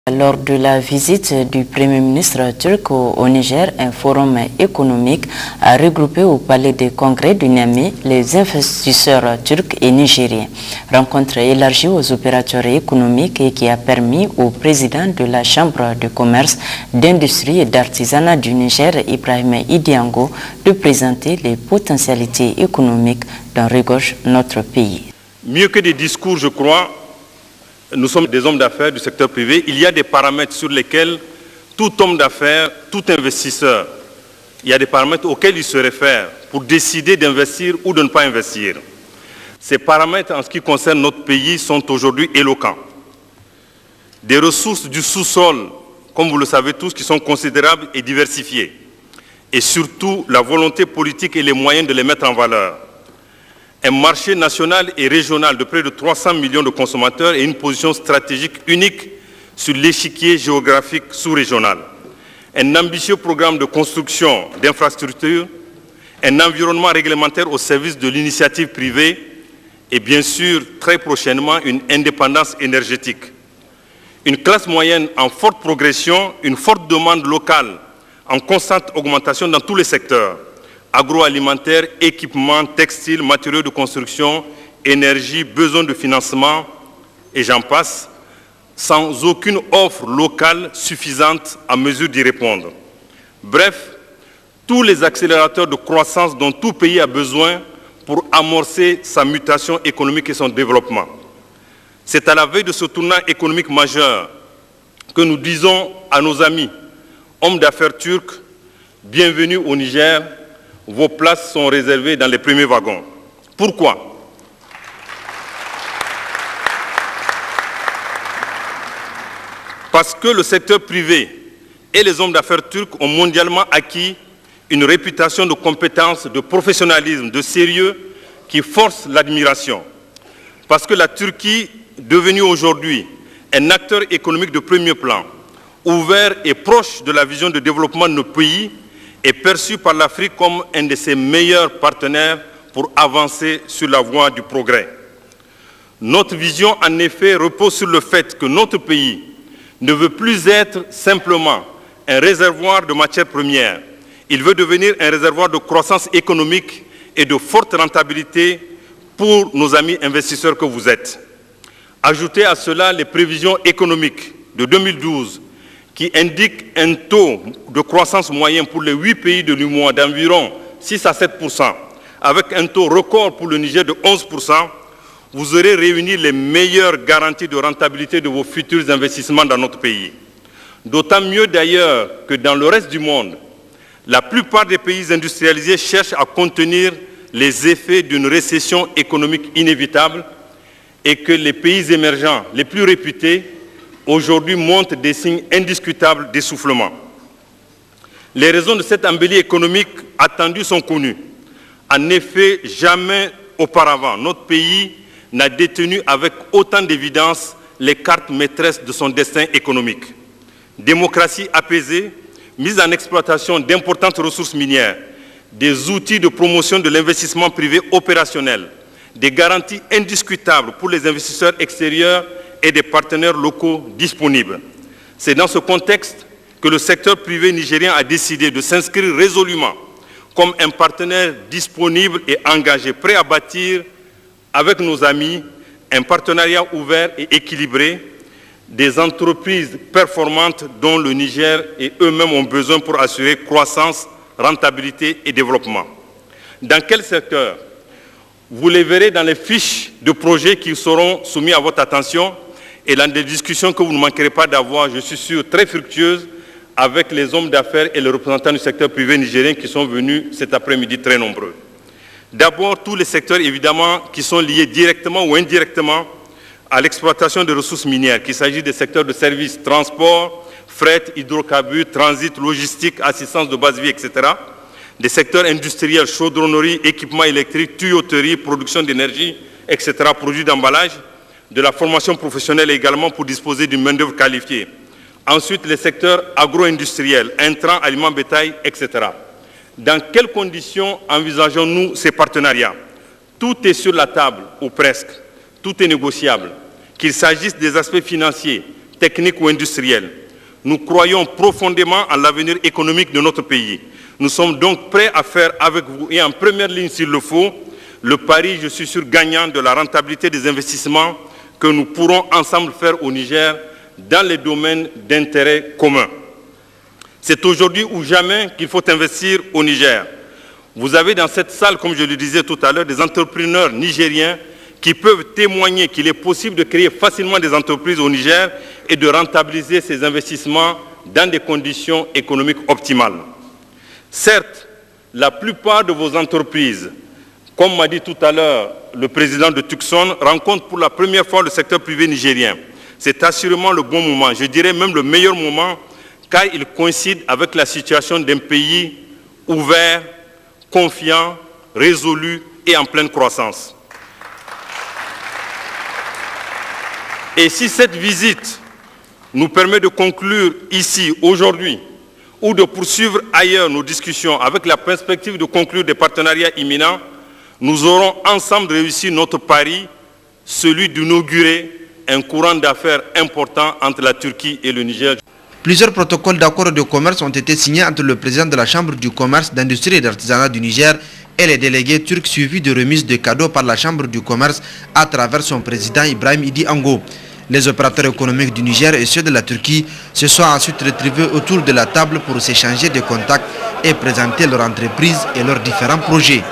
Lors de la visite du Premier ministre turc au Niger, un forum économique a regroupé au Palais des Congrès de Niamey les investisseurs turcs et nigériens. Rencontre élargie aux opérateurs économiques et qui a permis au président de la Chambre de commerce, d'industrie et d'artisanat du Niger, Ibrahim Idiango, de présenter les potentialités économiques dont regorge notre pays. Mieux que des discours, je crois, nous sommes des hommes d'affaires du secteur privé. Il y a des paramètres sur lesquels tout homme d'affaires, tout investisseur, il y a des paramètres auxquels il se réfère pour décider d'investir ou de ne pas investir. Ces paramètres, en ce qui concerne notre pays, sont aujourd'hui éloquents. Des ressources du sous-sol, comme vous le savez tous, qui sont considérables et diversifiées. Et surtout, la volonté politique et les moyens de les mettre en valeur. Un marché national et régional de près de 300 millions de consommateurs et une position stratégique unique sur l'échiquier géographique sous-régional. Un ambitieux programme de construction d'infrastructures, un environnement réglementaire au service de l'initiative privée et bien sûr, très prochainement, une indépendance énergétique. Une classe moyenne en forte progression, une forte demande locale en constante augmentation dans tous les secteurs. Agroalimentaire, équipements, textiles, matériaux de construction, énergie, besoin de financement, et j'en passe, sans aucune offre locale suffisante à mesure d'y répondre. Bref, tous les accélérateurs de croissance dont tout pays a besoin pour amorcer sa mutation économique et son développement. C'est à la veille de ce tournant économique majeur que nous disons à nos amis, hommes d'affaires turcs, bienvenue au Niger. Vos places sont réservées dans les premiers wagons. Pourquoi? Parce que le secteur privé et les hommes d'affaires turcs ont mondialement acquis une réputation de compétence, de professionnalisme, de sérieux qui force l'admiration. Parce que la Turquie, devenue aujourd'hui un acteur économique de premier plan, ouvert et proche de la vision de développement de nos pays, est perçu par l'Afrique comme un de ses meilleurs partenaires pour avancer sur la voie du progrès. Notre vision, en effet, repose sur le fait que notre pays ne veut plus être simplement un réservoir de matières premières. Il veut devenir un réservoir de croissance économique et de forte rentabilité pour nos amis investisseurs que vous êtes. Ajoutez à cela les prévisions économiques de 2012 qui indique un taux de croissance moyen pour les 8 pays de l'UEMOA d'environ 6 à 7%, avec un taux record pour le Niger de 11%, vous aurez réuni les meilleures garanties de rentabilité de vos futurs investissements dans notre pays. D'autant mieux d'ailleurs que dans le reste du monde, la plupart des pays industrialisés cherchent à contenir les effets d'une récession économique inévitable et que les pays émergents les plus réputés aujourd'hui montrent des signes indiscutables d'essoufflement. Les raisons de cette embellie économique attendue sont connues. En effet, jamais auparavant, notre pays n'a détenu avec autant d'évidence les cartes maîtresses de son destin économique. Démocratie apaisée, mise en exploitation d'importantes ressources minières, des outils de promotion de l'investissement privé opérationnel, des garanties indiscutables pour les investisseurs extérieurs et des partenaires locaux disponibles. C'est dans ce contexte que le secteur privé nigérien a décidé de s'inscrire résolument comme un partenaire disponible et engagé, prêt à bâtir avec nos amis un partenariat ouvert et équilibré, des entreprises performantes dont le Niger et eux-mêmes ont besoin pour assurer croissance, rentabilité et développement. Dans quel secteur? Vous les verrez dans les fiches de projets qui seront soumis à votre attention et dans des discussions que vous ne manquerez pas d'avoir, je suis sûr, très fructueuses avec les hommes d'affaires et les représentants du secteur privé nigérien qui sont venus cet après-midi très nombreux. D'abord, tous les secteurs, évidemment, qui sont liés directement ou indirectement à l'exploitation des ressources minières, qu'il s'agisse des secteurs de services, transport, fret, hydrocarbures, transit, logistique, assistance de base vie, etc., des secteurs industriels, chaudronnerie, équipements électriques, tuyauterie, production d'énergie, etc., produits d'emballage, de la formation professionnelle également pour disposer d'une main-d'œuvre qualifiée. Ensuite, les secteurs agro-industriels, intrants, aliments, bétail, etc. Dans quelles conditions envisageons-nous ces partenariats? Tout est sur la table, ou presque. Tout est négociable. Qu'il s'agisse des aspects financiers, techniques ou industrielles. Nous croyons profondément en l'avenir économique de notre pays. Nous sommes donc prêts à faire avec vous et en première ligne s'il le faut, le pari, je suis sûr, gagnant de la rentabilité des investissements que nous pourrons ensemble faire au Niger dans les domaines d'intérêt commun. C'est aujourd'hui ou jamais qu'il faut investir au Niger. Vous avez dans cette salle, comme je le disais tout à l'heure, des entrepreneurs nigériens qui peuvent témoigner qu'il est possible de créer facilement des entreprises au Niger et de rentabiliser ces investissements dans des conditions économiques optimales. Certes, la plupart de vos entreprises, comme m'a dit tout à l'heure le président de Tucson, rencontrent pour la première fois le secteur privé nigérien. C'est assurément le bon moment, je dirais même le meilleur moment, car il coïncide avec la situation d'un pays ouvert, confiant, résolu et en pleine croissance. Et si cette visite nous permet de conclure ici, aujourd'hui, ou de poursuivre ailleurs nos discussions avec la perspective de conclure des partenariats imminents, nous aurons ensemble réussi notre pari, celui d'inaugurer un courant d'affaires important entre la Turquie et le Niger. Plusieurs protocoles d'accord de commerce ont été signés entre le président de la Chambre du commerce, d'industrie et d'artisanat du Niger et les délégués turcs, suivis de remises de cadeaux par la Chambre du commerce à travers son président Ibrahim Idi Ango. Les opérateurs économiques du Niger et ceux de la Turquie se sont ensuite retrouvés autour de la table pour s'échanger des contacts et présenter leur entreprise et leurs différents projets.